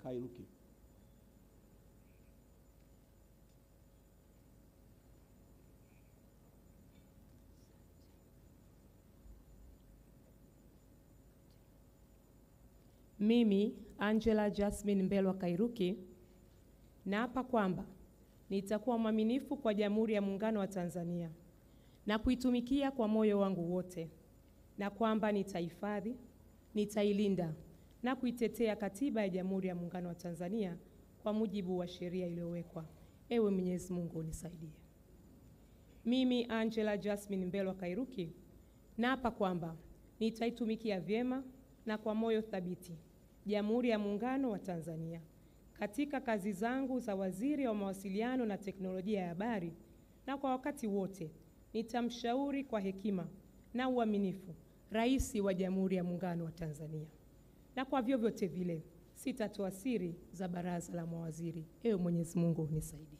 Kairuki. Mimi, Angela Jasmine Mbelwa Kairuki, naapa kwamba nitakuwa mwaminifu kwa Jamhuri ya Muungano wa Tanzania na kuitumikia kwa moyo wangu wote, na kwamba nitahifadhi, nitailinda na kuitetea Katiba ya Jamhuri ya Muungano wa Tanzania kwa mujibu wa sheria iliyowekwa. Ewe Mwenyezi Mungu unisaidie. Mimi, Angela Jasmine Mbelwa Kairuki, naapa kwamba nitaitumikia vyema na kwa moyo thabiti Jamhuri ya Muungano wa Tanzania katika kazi zangu za Waziri wa Mawasiliano na Teknolojia ya Habari, na kwa wakati wote nitamshauri kwa hekima na uaminifu Rais wa Jamhuri ya Muungano wa Tanzania, na kwa vyovyote vile sitatoa siri za baraza la mawaziri. Ewe Mwenyezi Mungu unisaidie.